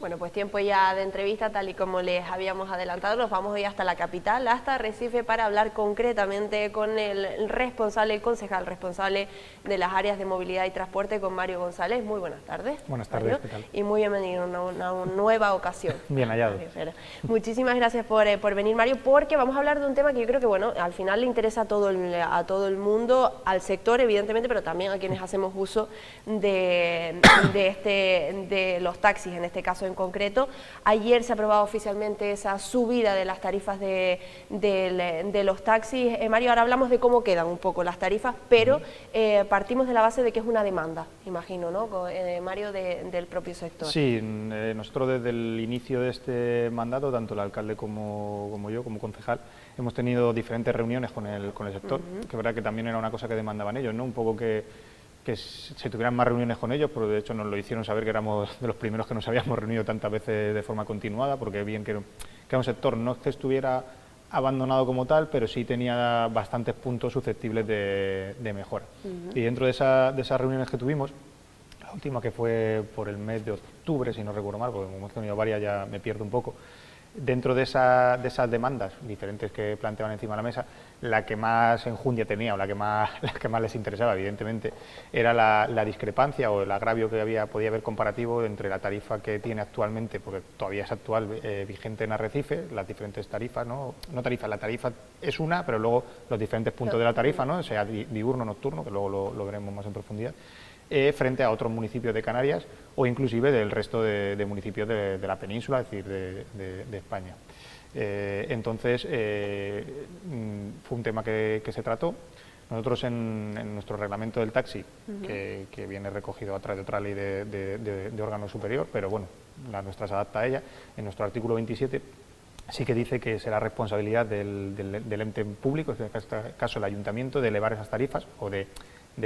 Bueno, pues tiempo ya de entrevista, tal y como les habíamos adelantado, nos vamos hoy hasta la capital, hasta Arrecife, para hablar concretamente con el responsable, el concejal responsable de las áreas de movilidad y transporte, con Mario González. Muy buenas tardes. Buenas tardes, Mario, ¿qué tal? y muy bienvenido a una nueva ocasión. Bien hallado. Muchísimas gracias por venir, Mario, porque vamos a hablar de un tema que yo creo que, bueno, al final le interesa a todo el mundo, al sector, evidentemente, pero también a quienes hacemos uso de los taxis, en este caso en concreto. Ayer se ha aprobado oficialmente esa subida de las tarifas de los taxis. Mario, ahora hablamos de cómo quedan un poco las tarifas, pero partimos de la base de que es una demanda, imagino, ¿no, Mario, del propio sector? Sí, nosotros desde el inicio de este mandato, tanto el alcalde como yo, como concejal, hemos tenido diferentes reuniones con el sector, que es verdad que también era una cosa que demandaban ellos, ¿no? Un poco que se tuvieran más reuniones con ellos, porque de hecho nos lo hicieron saber que éramos de los primeros que nos habíamos reunido tantas veces de forma continuada, porque bien que era un sector no es que estuviera abandonado como tal, pero sí tenía bastantes puntos susceptibles de mejora. Y dentro de esas reuniones que tuvimos, la última que fue por el mes de octubre, si no recuerdo mal, porque como hemos tenido varias ya me pierdo un poco, dentro de esas demandas diferentes que planteaban encima de la mesa, la que más enjundia tenía o la que más les interesaba, evidentemente, era la discrepancia o el agravio que podía haber comparativo entre la tarifa que tiene actualmente, porque todavía es actual, vigente en Arrecife, las diferentes tarifas, no tarifas, la tarifa es una, pero luego los diferentes puntos de la tarifa, ¿no? Sea diurno, nocturno, que luego lo veremos más en profundidad, frente a otros municipios de Canarias o inclusive del resto de municipios de la península, es decir, de España. Entonces, fue un tema que se trató. Nosotros en nuestro reglamento del taxi, que viene recogido a través de otra ley de órgano superior, pero bueno, la nuestra se adapta a ella, en nuestro artículo 27 sí que dice que será responsabilidad del ente público, en este caso el ayuntamiento, de elevar esas tarifas o de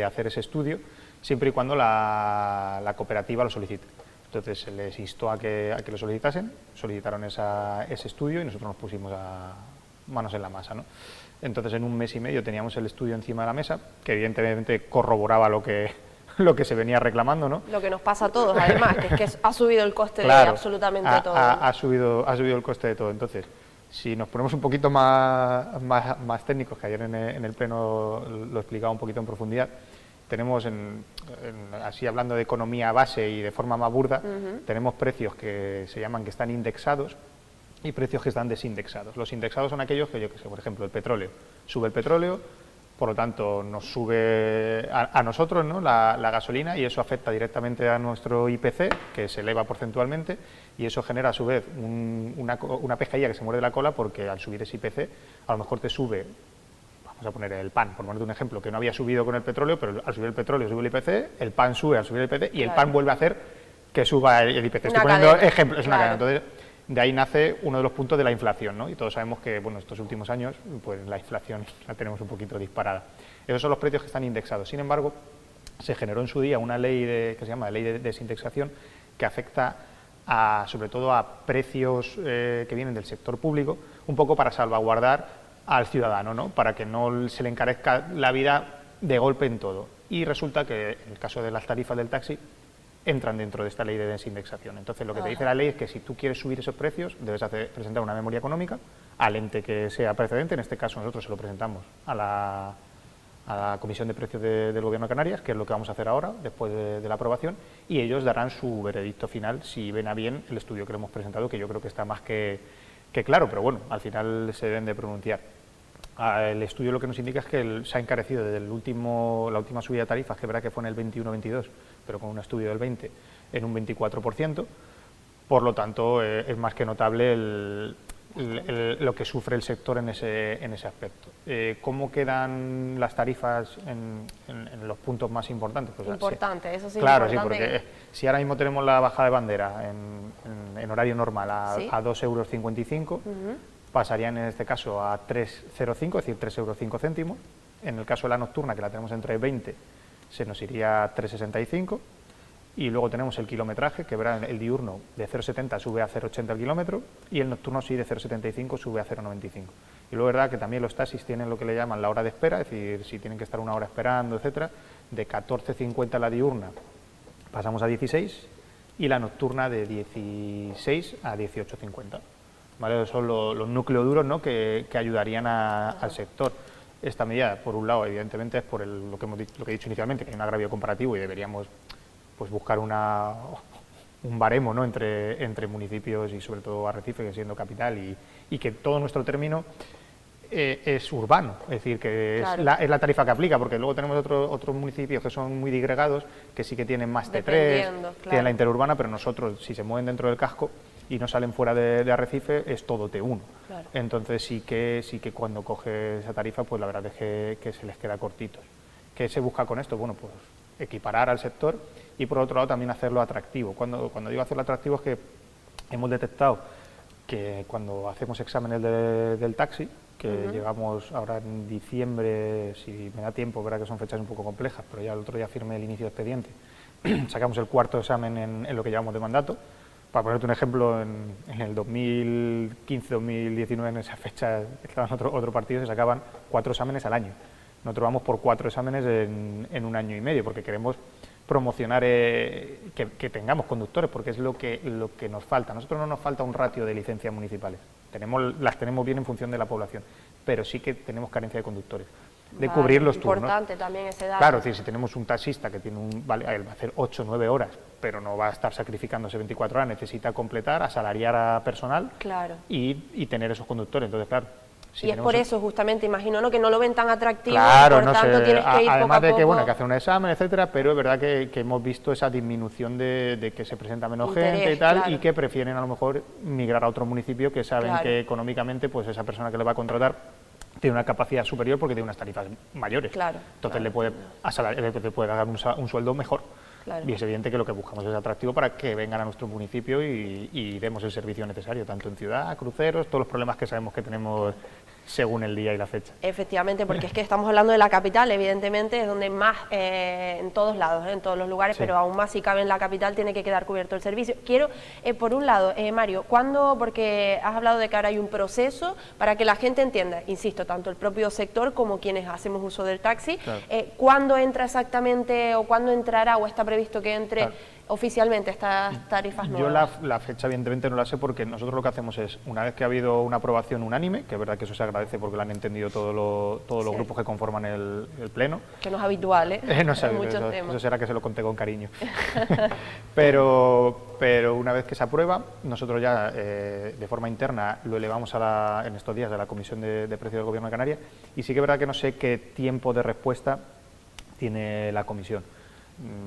hacer ese estudio, siempre y cuando la cooperativa lo solicite. Entonces se les instó a que lo solicitasen, solicitaron ese estudio y nosotros nos pusimos manos en la masa, ¿no? Entonces en un mes y medio teníamos el estudio encima de la mesa, que evidentemente corroboraba lo que se venía reclamando, ¿no? Lo que nos pasa a todos, además, que ha subido el coste claro, de absolutamente todo. Ha subido el coste de todo. Entonces, si nos ponemos un poquito más técnicos, que ayer en el pleno lo explicaba un poquito en profundidad, tenemos, así hablando de economía base y de forma más burda, tenemos precios que se llaman que están indexados y precios que están desindexados. Los indexados son aquellos que, yo que sé, por ejemplo, el petróleo. Sube el petróleo, por lo tanto nos sube a nosotros, ¿no?, la gasolina, y eso afecta directamente a nuestro IPC, que se eleva porcentualmente, y eso genera a su vez una pescadilla que se muerde la cola, porque al subir ese IPC a lo mejor te sube, vamos a poner el pan, por ponerte un ejemplo, que no había subido con el petróleo, pero al subir el petróleo sube el IPC, el pan sube al subir el IPC y el pan vuelve a hacer que suba el IPC. Estoy poniendo ejemplos, es una cadena. Entonces, de ahí nace uno de los puntos de la inflación, ¿no? Y todos sabemos que, bueno, estos últimos años, pues la inflación la tenemos un poquito disparada. Esos son los precios que están indexados. Sin embargo, se generó en su día una ley que se llama Ley de Desindexación, que afecta sobre todo a precios que vienen del sector público, un poco para salvaguardar al ciudadano, ¿no?, para que no se le encarezca la vida de golpe en todo. Y resulta que, en el caso de las tarifas del taxi, entran dentro de esta ley de desindexación. Entonces, lo que te dice la ley es que si tú quieres subir esos precios, debes presentar una memoria económica al ente que sea precedente. En este caso, nosotros se lo presentamos a la Comisión de Precios del Gobierno de Canarias, que es lo que vamos a hacer ahora, después de la aprobación, y ellos darán su veredicto final si ven a bien el estudio que le hemos presentado, que yo creo que está más que claro, pero bueno, al final se deben de pronunciar. El estudio lo que nos indica es que se ha encarecido desde la última subida de tarifas, que es verdad que fue en el 21-22, pero con un estudio del 20, en un 24%, por lo tanto es más que notable lo que sufre el sector en ese aspecto. ¿Cómo quedan las tarifas en los puntos más importantes? Pues, importante, eso sí. Claro, importante. Sí, porque si ahora mismo tenemos la bajada de bandera en horario normal a 2,55 €, pasarían en este caso a 3,05, es decir, 3,05 €. En el caso de la nocturna, que la tenemos entre 20, se nos iría a 3,65. Y luego tenemos el kilometraje, que verá el diurno de 0,70 sube a 0,80 el kilómetro, y el nocturno sí de 0,75 sube a 0,95. Y luego es verdad que también los taxis tienen lo que le llaman la hora de espera, es decir, si tienen que estar una hora esperando, etcétera, de 14,50 la diurna pasamos a 16, y la nocturna de 16 a 18,50. ¿Vale? Son los núcleos duros, ¿no?, que ayudarían al sector. Esta medida, por un lado, evidentemente, es por lo que he dicho inicialmente, que hay un agravio comparativo y deberíamos pues buscar un baremo, ¿no?, entre municipios y sobre todo Arrecife, que siendo capital, y que todo nuestro término es urbano, es decir, que claro, es la tarifa que aplica, porque luego tenemos otros municipios que son muy disgregados, que sí que tienen más T3, claro, tienen la interurbana, pero nosotros, si se mueven dentro del casco y no salen fuera de Arrecife, es todo T1. Claro. Entonces sí que cuando coge esa tarifa, pues la verdad es que se les queda cortitos. ¿Qué se busca con esto? Bueno, pues equiparar al sector y por otro lado también hacerlo atractivo. Cuando digo hacerlo atractivo es que hemos detectado que cuando hacemos exámenes del taxi, que llegamos ahora en diciembre, si me da tiempo, verá que son fechas un poco complejas, pero ya el otro día firmé el inicio de expediente, sacamos el cuarto examen en lo que llevamos de mandato. Para ponerte un ejemplo, en el 2015-2019, en esa fecha, estaban otro partido, se sacaban 4 exámenes al año. Nosotros vamos por 4 exámenes en un año y medio, porque queremos promocionar que tengamos conductores, porque es lo que nos falta. A nosotros no nos falta un ratio de licencias municipales, las tenemos bien en función de la población, pero sí que tenemos carencia de conductores, de cubrir los turnos. Importante también ese dato. Claro, es decir, si tenemos un taxista que tiene él va a hacer 8 o 9 horas, pero no va a estar sacrificándose 24 horas, necesita completar, asalariar a personal, claro, y tener esos conductores. Entonces, claro, y es por eso, justamente, imagino, ¿no?, que no lo ven tan atractivo, claro, por tanto tienes que ir además poco a de que, poco. bueno, hay que hacer un examen, etcétera, pero es verdad que hemos visto esa disminución de que se presenta menos Interés, gente y tal, claro, y que prefieren a lo mejor migrar a otro municipio que saben claro, que económicamente pues esa persona que le va a contratar tiene una capacidad superior porque tiene unas tarifas mayores. claro, Entonces claro, le puede dar un sueldo mejor. claro. Y es evidente que lo que buscamos es atractivo para que vengan a nuestro municipio y demos el servicio necesario, tanto en ciudad, cruceros, todos los problemas que sabemos que tenemos según el día y la fecha. Efectivamente, porque es que estamos hablando de la capital, evidentemente, es donde más, en todos lados, en todos los lugares, Sí. pero aún más si cabe en la capital tiene que quedar cubierto el servicio. Quiero, por un lado, Mario, ¿cuándo, porque has hablado de que ahora hay un proceso para que la gente entienda, insisto, tanto el propio sector como quienes hacemos uso del taxi, Claro. ¿cuándo entra exactamente o cuándo entrará o está previsto que entre Claro. oficialmente estas tarifas Yo nuevas? la fecha evidentemente no la sé porque nosotros lo que hacemos es, una vez que ha habido una aprobación unánime, que es verdad que eso se agradece porque lo han entendido todos los Sí. grupos que conforman el pleno. Que no es habitual, No sé, en muchos eso temas. será que se lo conté con cariño. pero una vez que se aprueba, nosotros ya de forma interna lo elevamos en estos días a la Comisión de Precios del Gobierno de Canarias, y sí que es verdad que no sé qué tiempo de respuesta tiene la comisión.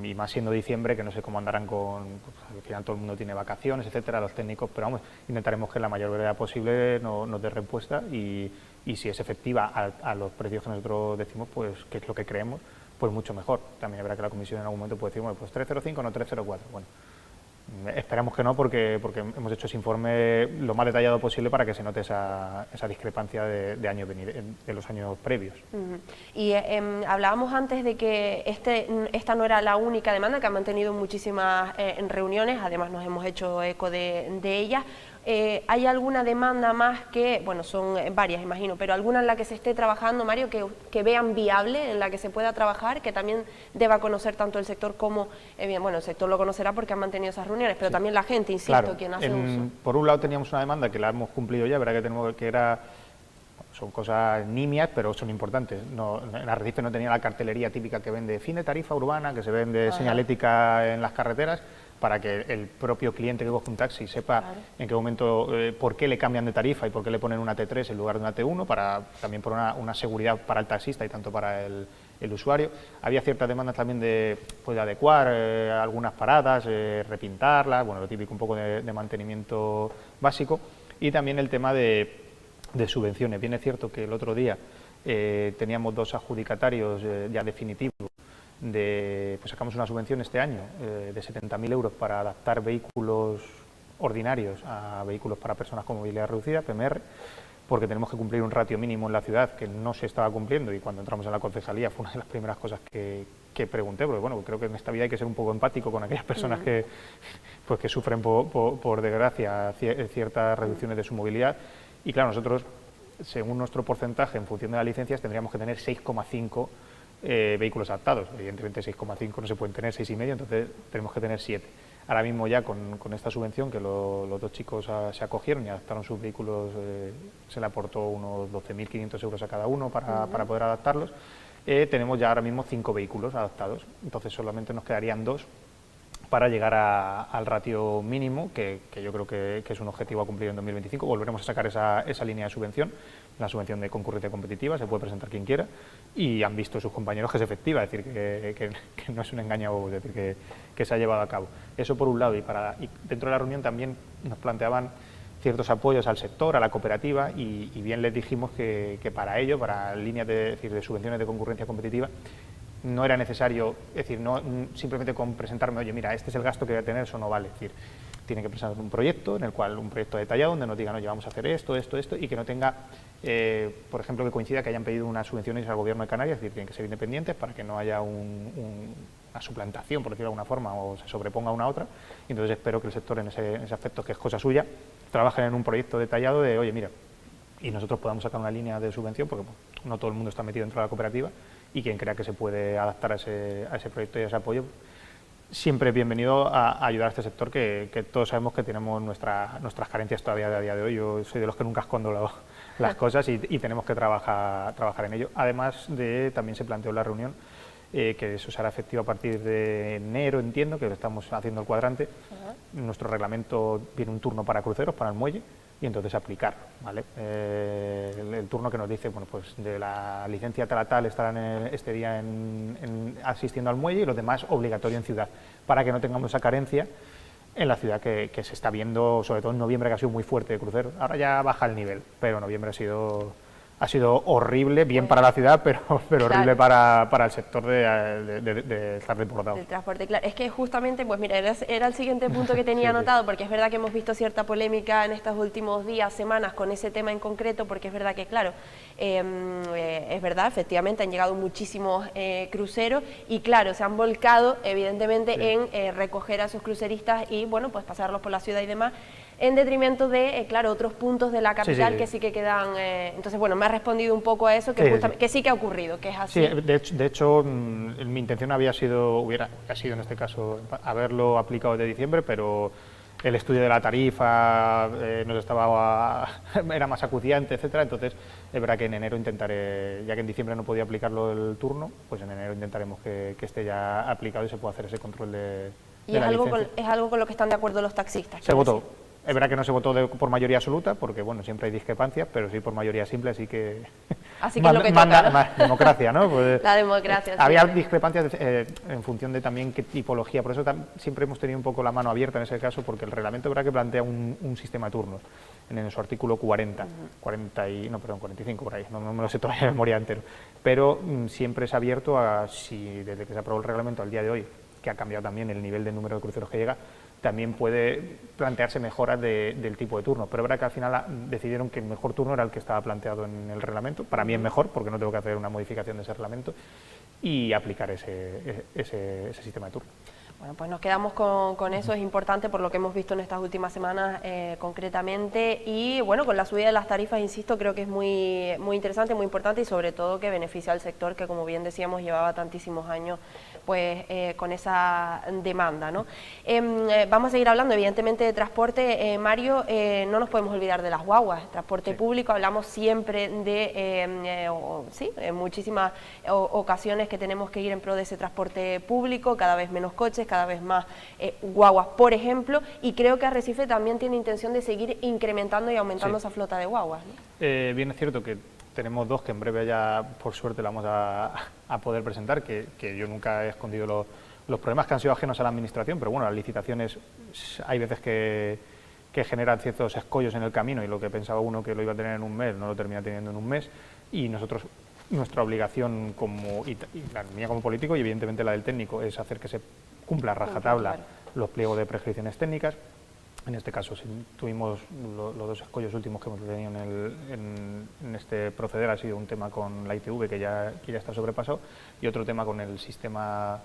Y más siendo diciembre, que no sé cómo andarán pues, al final todo el mundo tiene vacaciones, etcétera, los técnicos, pero vamos, intentaremos que en la mayor brevedad posible nos dé respuesta y si es efectiva a los precios que nosotros decimos, pues que es lo que creemos, pues mucho mejor. También habrá que la comisión en algún momento puede decir, bueno, pues 3,05 no 3,04. Bueno, esperamos que no, porque hemos hecho ese informe lo más detallado posible para que se note esa discrepancia de los años previos. Y hablábamos antes de que esta no era la única demanda, que han mantenido muchísimas reuniones, además nos hemos hecho eco de ellas. ¿Hay alguna demanda más que, bueno, son varias, imagino, pero alguna en la que se esté trabajando, Mario, que vean viable, en la que se pueda trabajar, que también deba conocer tanto el sector como, bueno, el sector lo conocerá porque han mantenido esas reuniones, pero también la gente, insisto, claro, quien hace uso? Por un lado teníamos una demanda que la hemos cumplido ya, verdad que son cosas nimias, pero son importantes. En Arrecife no tenía la cartelería típica que vende fin de tarifa urbana, que se vende señalética en las carreteras, para que el propio cliente que coge un taxi sepa en qué momento, por qué le cambian de tarifa y por qué le ponen una T3 en lugar de una T1, también por una seguridad para el taxista y tanto para el usuario. Había ciertas demandas también de adecuar algunas paradas, repintarlas, bueno, lo típico un poco de mantenimiento básico, y también el tema de subvenciones. Bien es cierto que el otro día teníamos 2 adjudicatarios ya definitivos, pues sacamos una subvención este año de 70.000 euros para adaptar vehículos ordinarios a vehículos para personas con movilidad reducida, PMR, porque tenemos que cumplir un ratio mínimo en la ciudad que no se estaba cumpliendo, y cuando entramos en la concejalía fue una de las primeras cosas que pregunté, porque bueno, creo que en esta vida hay que ser un poco empático con aquellas personas que sufren por desgracia ciertas reducciones de su movilidad, y claro, nosotros, según nuestro porcentaje en función de las licencias, tendríamos que tener 6,5 vehículos adaptados. Evidentemente 6,5 no se pueden tener 6,5, entonces tenemos que tener 7. Ahora mismo ya con esta subvención que los dos chicos se acogieron y adaptaron sus vehículos, se le aportó unos 12.500 euros a cada uno para poder adaptarlos. Tenemos ya ahora mismo 5 vehículos adaptados, entonces solamente nos quedarían 2 para llegar al ratio mínimo, que yo creo que es un objetivo a cumplir en 2025. Volveremos a sacar esa línea de subvención, la subvención de concurrencia competitiva, se puede presentar quien quiera, y han visto sus compañeros que es efectiva, es decir, que no es un engaño, es decir, que se ha llevado a cabo. Eso por un lado, y dentro de la reunión también nos planteaban ciertos apoyos al sector, a la cooperativa, y bien les dijimos que para ello, para líneas de subvenciones de concurrencia competitiva, no era necesario, es decir, no simplemente con presentarme, oye, mira, este es el gasto que voy a tener, eso no vale. Es decir, tiene que presentar un proyecto, un proyecto detallado, donde nos digan, oye, vamos a hacer esto, y que no tenga, por ejemplo, que coincida que hayan pedido unas subvenciones al Gobierno de Canarias, es decir, tienen que ser independientes para que no haya una suplantación, por decirlo de alguna forma, o se sobreponga una a otra. Y entonces espero que el sector, en ese aspecto, que es cosa suya, trabajen en un proyecto detallado de, oye, mira, y nosotros podamos sacar una línea de subvención, porque no todo el mundo está metido dentro de la cooperativa, y quien crea que se puede adaptar a ese proyecto y a ese apoyo, siempre es bienvenido a ayudar a este sector, que todos sabemos que tenemos nuestras carencias todavía a día de hoy. Yo soy de los que nunca escondo las cosas y tenemos que trabajar en ello. Además también se planteó en la reunión que eso será efectivo a partir de enero, entiendo, que estamos haciendo el cuadrante. En nuestro reglamento viene un turno para cruceros, para el muelle, y entonces aplicar, ¿vale? El turno que nos dice, bueno, pues de la licencia tal a tal estarán este día asistiendo al muelle, y los demás obligatorio en ciudad, para que no tengamos esa carencia en la ciudad que se está viendo, sobre todo en noviembre, que ha sido muy fuerte de cruceros. Ahora ya baja el nivel, pero noviembre ha sido horrible, bien para la ciudad, pero claro, horrible para el sector de estar desbordado. Del transporte, claro. Es que justamente, pues mira, era el siguiente punto que tenía anotado, porque es verdad que hemos visto cierta polémica en estos últimos días, semanas, con ese tema en concreto, porque es verdad que, claro, es verdad, efectivamente han llegado muchísimos cruceros y, claro, se han volcado, evidentemente, en recoger a sus cruceristas y, bueno, pues pasarlos por la ciudad y demás, en detrimento de, claro, otros puntos de la capital que sí que quedan. Entonces, bueno, me ha respondido un poco a eso, que sí que ha ocurrido, que es así. Sí, de hecho, mi intención hubiera sido en este caso haberlo aplicado desde diciembre, pero el estudio de la tarifa era más acuciante, etcétera. Entonces, es verdad que en enero intentaré, ya que en diciembre no podía aplicarlo el turno, pues en enero intentaremos que esté ya aplicado y se pueda hacer ese control de la licencia. Es algo con lo que están de acuerdo los taxistas. Se votó. Es verdad que no se votó por mayoría absoluta, porque bueno, siempre hay discrepancias, pero sí por mayoría simple, así que es lo que toca, ¿no? Más democracia, ¿no? Pues, la democracia. Había discrepancias en función de también qué tipología, por eso siempre hemos tenido un poco la mano abierta en ese caso, porque el reglamento es verdad que plantea un sistema de turnos en su artículo 40, 45 por ahí, no me lo sé todavía de memoria entero, pero siempre es abierto a, si desde que se aprobó el reglamento al día de hoy, que ha cambiado también el nivel de número de cruceros que llega, también puede plantearse mejoras del tipo de turno, pero es verdad que al final decidieron que el mejor turno era el que estaba planteado en el reglamento. Para mí es mejor, porque no tengo que hacer una modificación de ese reglamento, y aplicar ese sistema de turno. Bueno, pues nos quedamos con eso, es importante por lo que hemos visto en estas últimas semanas concretamente, y bueno, con la subida de las tarifas, insisto, creo que es muy interesante, muy importante, y sobre todo que beneficia al sector que, como bien decíamos, llevaba tantísimos años pues con esa demanda, ¿no? Vamos a seguir hablando evidentemente de transporte, Mario. No nos podemos olvidar de las guaguas, transporte público. Hablamos siempre de, en muchísimas ocasiones que tenemos que ir en pro de ese transporte público, cada vez menos coches, cada vez más guaguas, por ejemplo, y creo que Arrecife también tiene intención de seguir incrementando y aumentando esa flota de guaguas, ¿no? Bien, es cierto que tenemos 2 que en breve ya, por suerte, la vamos a poder presentar, que yo nunca he escondido los problemas que han sido ajenos a la Administración, pero bueno, las licitaciones hay veces que generan ciertos escollos en el camino, y lo que pensaba uno que lo iba a tener en un mes no lo termina teniendo en un mes, y nosotros, nuestra obligación y la mía como político, y evidentemente la del técnico, es hacer que se cumpla a rajatabla los pliegos de prescripciones técnicas. En este caso tuvimos los 2 escollos últimos que hemos tenido en este proceder. Ha sido un tema con la ITV que ya está sobrepasado, y otro tema con el sistema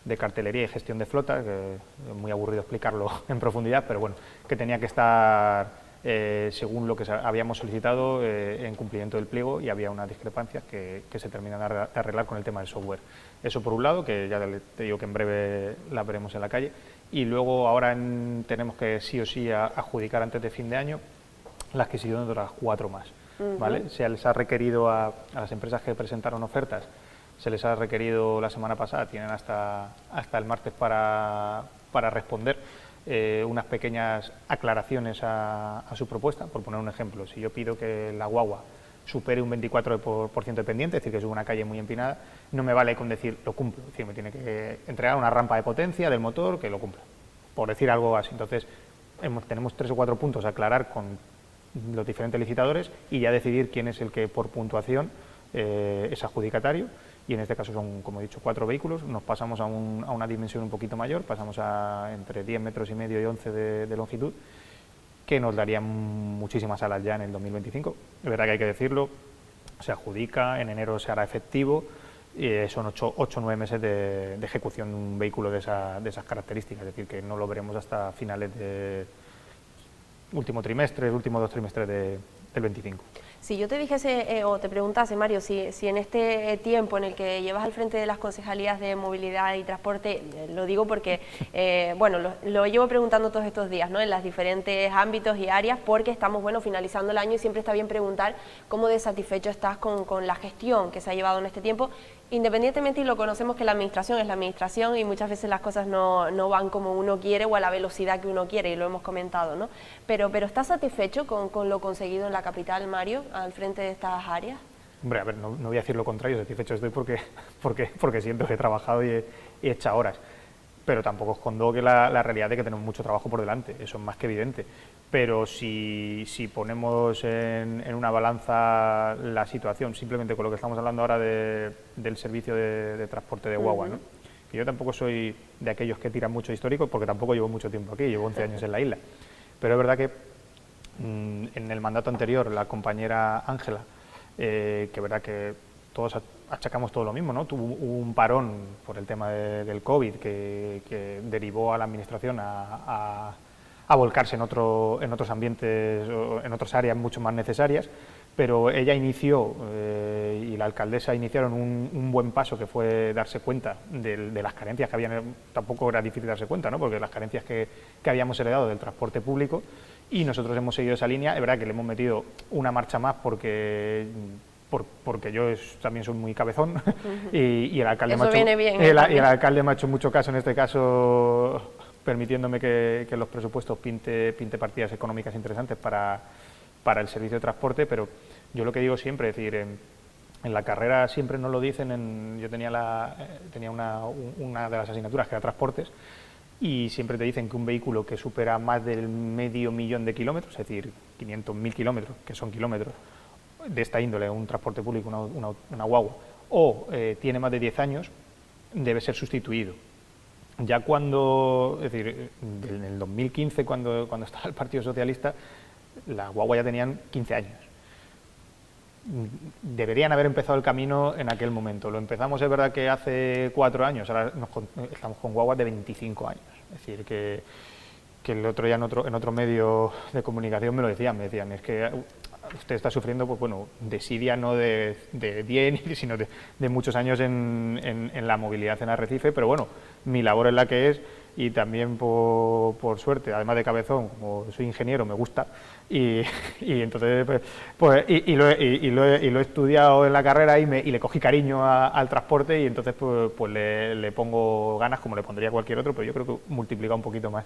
de cartelería y gestión de flota, que es muy aburrido explicarlo en profundidad, pero bueno, que tenía que estar según lo que habíamos solicitado en cumplimiento del pliego, y había unas discrepancias que se terminan de arreglar con el tema del software. Eso por un lado, que ya te digo que en breve la veremos en la calle, y luego ahora tenemos que sí o sí adjudicar antes de fin de año la adquisición de otras 4 más. ¿Vale? Se les ha requerido a las empresas que presentaron ofertas, se les ha requerido la semana pasada, tienen hasta el martes para responder unas pequeñas aclaraciones a su propuesta. Por poner un ejemplo, si yo pido que la guagua supere un 24% de pendiente, es decir, que es una calle muy empinada, no me vale con decir lo cumplo, es decir, me tiene que entregar una rampa de potencia del motor que lo cumpla, por decir algo así. Entonces, tenemos 3 o 4 puntos a aclarar con los diferentes licitadores y ya decidir quién es el que por puntuación es adjudicatario, y en este caso son, como he dicho, 4 vehículos. Nos pasamos a una dimensión un poquito mayor, pasamos a entre 10,5 metros y 11 de longitud, que nos darían muchísimas alas ya en el 2025. Es verdad que hay que decirlo, se adjudica, en enero se hará efectivo, y son 8 o 9 meses de ejecución de un vehículo de esas características, es decir, que no lo veremos hasta finales de último trimestre, últimos 2 trimestres del 25. Si yo te dijese o te preguntase, Mario, si en este tiempo en el que llevas al frente de las concejalías de movilidad y transporte, lo digo porque, bueno, lo llevo preguntando todos estos días, ¿no?, en los diferentes ámbitos y áreas, porque estamos, bueno, finalizando el año y siempre está bien preguntar cómo de satisfecho estás con la gestión que se ha llevado en este tiempo, independientemente, y lo conocemos, que la administración es la administración y muchas veces las cosas no van como uno quiere o a la velocidad que uno quiere, y lo hemos comentado, ¿no? Pero ¿estás satisfecho con lo conseguido en la capital, Mario, al frente de estas áreas? Hombre, a ver, no voy a decir lo contrario, satisfecho estoy porque siento que he trabajado y he hecho horas, pero tampoco escondo que la realidad es que tenemos mucho trabajo por delante, eso es más que evidente. Pero si ponemos en una balanza la situación, simplemente con lo que estamos hablando ahora del servicio de transporte de guagua, ¿no?, que yo tampoco soy de aquellos que tiran mucho histórico, porque tampoco llevo mucho tiempo aquí, llevo 11 años en la isla, pero es verdad que en el mandato anterior la compañera Ángela, que es verdad que todos achacamos todo lo mismo, ¿no? Hubo un parón por el tema del COVID que derivó a la administración a volcarse en otros ambientes, en otras áreas mucho más necesarias, pero ella inició y la alcaldesa iniciaron un buen paso, que fue darse cuenta de las carencias que habían. Tampoco era difícil darse cuenta, ¿no?, porque las carencias que habíamos heredado del transporte público, y nosotros hemos seguido esa línea. Es verdad que le hemos metido una marcha más porque yo también soy muy cabezón y el alcalde el alcalde me ha hecho mucho caso en este caso, permitiéndome que los presupuestos pinte partidas económicas interesantes para el servicio de transporte. Pero yo lo que digo siempre, es decir, en la carrera siempre nos lo dicen, yo tenía una de las asignaturas que era transportes, y siempre te dicen que un vehículo que supera más del 500.000 de kilómetros, es decir, 500.000 kilómetros, que son kilómetros de esta índole, un transporte público, una guagua, o tiene más de 10 años, debe ser sustituido. Ya es decir, en el 2015, cuando estaba el Partido Socialista, las guaguas ya tenían 15 años. Deberían haber empezado el camino en aquel momento. Lo empezamos, es verdad, que hace 4 años, ahora estamos con guaguas de 25 años. Es decir, que el otro día en otro medio de comunicación me decían, es que usted está sufriendo, pues bueno, desidia no de 10, sino de muchos años en la movilidad en Arrecife, pero bueno, mi labor es la que es, y también por suerte, además de cabezón, como soy ingeniero, me gusta, y entonces lo he estudiado en la carrera y le cogí cariño al transporte, y entonces pues le pongo ganas, como le pondría cualquier otro, pero yo creo que multiplica un poquito más.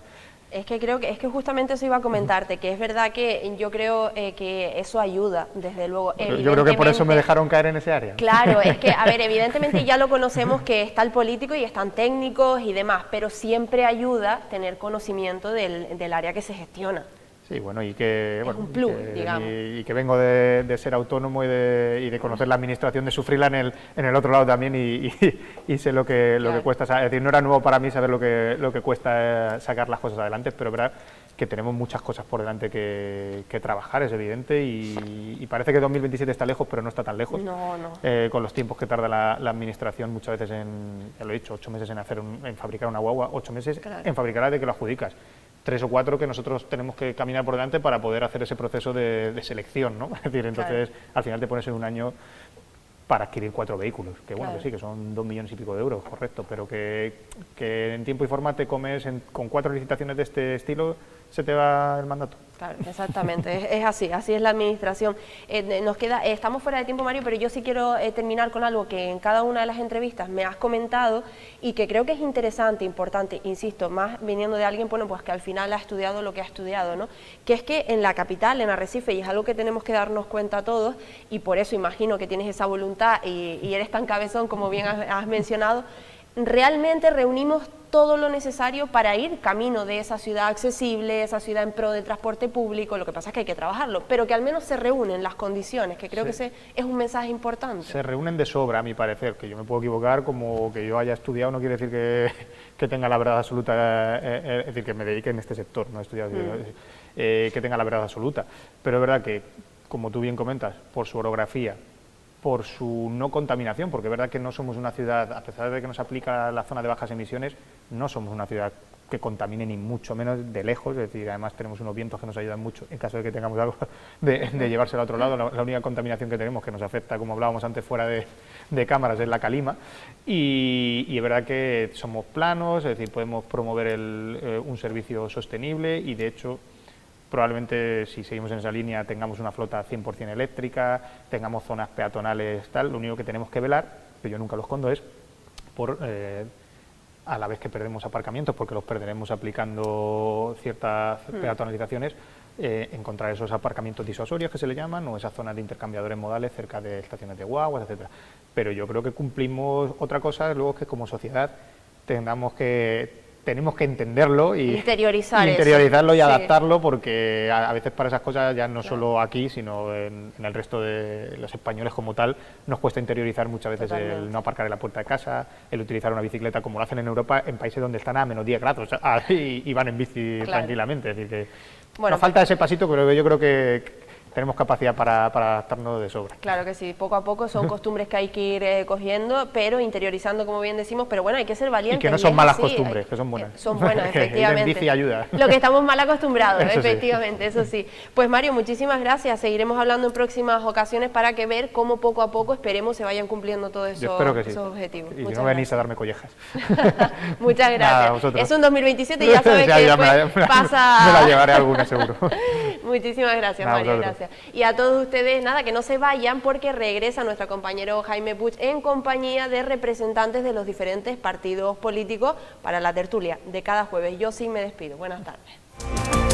Es que justamente eso iba a comentarte, que es verdad que yo creo que eso ayuda, desde luego. Yo creo que por eso me dejaron caer en ese área. Claro, es que, a ver, evidentemente ya lo conocemos, que está el político y están técnicos y demás, pero siempre ayuda tener conocimiento del área que se gestiona. Sí, bueno, y que es un plus, digamos. Y que vengo de ser autónomo y de conocer la administración, de sufrirla en el otro lado también, y sé lo que cuesta. Es decir, no era nuevo para mí saber lo que cuesta sacar las cosas adelante, pero es verdad que tenemos muchas cosas por delante que trabajar, es evidente, y parece que 2027 está lejos, pero no está tan lejos. No. Con los tiempos que tarda la administración muchas veces ya lo he dicho, 8 meses en fabricar una guagua, 8 meses en fabricarla de que lo adjudicas. 3 o 4 que nosotros tenemos que caminar por delante para poder hacer ese proceso de selección, ¿no? Es decir, entonces al final te pones en un año para adquirir 4 vehículos, que bueno, Claro. que sí, que son 2 millones y pico de euros, correcto, pero que en tiempo y forma te comes con 4 licitaciones de este estilo, se te va el mandato. Claro, exactamente, es así es la administración. Nos queda, estamos fuera de tiempo, Mario, pero yo sí quiero terminar con algo que en cada una de las entrevistas me has comentado y que creo que es interesante, importante, insisto, más viniendo de alguien, bueno, pues que al final ha estudiado lo que ha estudiado, ¿no? Que es que en la capital, en Arrecife, y es algo que tenemos que darnos cuenta todos, y por eso imagino que tienes esa voluntad y eres tan cabezón como bien has mencionado, realmente reunimos todo lo necesario para ir camino de esa ciudad accesible, esa ciudad en pro del transporte público. Lo que pasa es que hay que trabajarlo, pero que al menos se reúnen las condiciones, que creo que ese es un mensaje importante. Se reúnen de sobra, a mi parecer, que yo me puedo equivocar, como que yo haya estudiado no quiere decir que tenga la verdad absoluta, es decir, que me dedique en este sector, no he estudiado, que tenga la verdad absoluta, pero es verdad que, como tú bien comentas, por su orografía, por su no contaminación, porque es verdad que no somos una ciudad, a pesar de que nos aplica la zona de bajas emisiones, no somos una ciudad que contamine ni mucho menos de lejos, es decir, además tenemos unos vientos que nos ayudan mucho en caso de que tengamos algo de llevárselo a otro lado. La única contaminación que tenemos que nos afecta, como hablábamos antes fuera de cámaras, es la calima, y es verdad que somos planos, es decir, podemos promover un servicio sostenible y de hecho probablemente si seguimos en esa línea tengamos una flota 100% eléctrica, tengamos zonas peatonales, tal. Lo único que tenemos que velar, que yo nunca lo escondo, es por, a la vez que perdemos aparcamientos, porque los perderemos aplicando ciertas peatonalizaciones, encontrar esos aparcamientos disuasorios que se le llaman, o esas zonas de intercambiadores modales cerca de estaciones de guaguas, etcétera. Pero yo creo que cumplimos otra cosa, luego es que como sociedad tenemos que entenderlo y interiorizarlo y adaptarlo, porque a veces para esas cosas ya no solo aquí, sino en el resto de los españoles como tal, nos cuesta interiorizar muchas veces el no aparcar en la puerta de casa, el utilizar una bicicleta como lo hacen en Europa, en países donde están a menos 10 grados y van en bici tranquilamente. Es decir, que nos falta ese pasito, pero yo creo que tenemos capacidad para adaptarnos de sobra. Claro que sí, poco a poco son costumbres que hay que ir cogiendo, pero interiorizando, como bien decimos, pero bueno, hay que ser valientes. Y que no son malas costumbres, que son buenas. Son buenas, efectivamente. Ir en bici ayuda. Lo que estamos mal acostumbrados, eso efectivamente, sí. Eso sí. Pues Mario, muchísimas gracias, seguiremos hablando en próximas ocasiones para que ver cómo poco a poco, esperemos, se vayan cumpliendo todos esos objetivos. Y si no venís a darme collejas. Muchas gracias. Nada, es un 2027 y ya sabes que después pasa... Me la llevaré alguna seguro. Muchísimas gracias, Mario, gracias. Y a todos ustedes, nada, que no se vayan porque regresa nuestro compañero Jaime Puig en compañía de representantes de los diferentes partidos políticos para la tertulia de cada jueves. Yo sí me despido. Buenas tardes.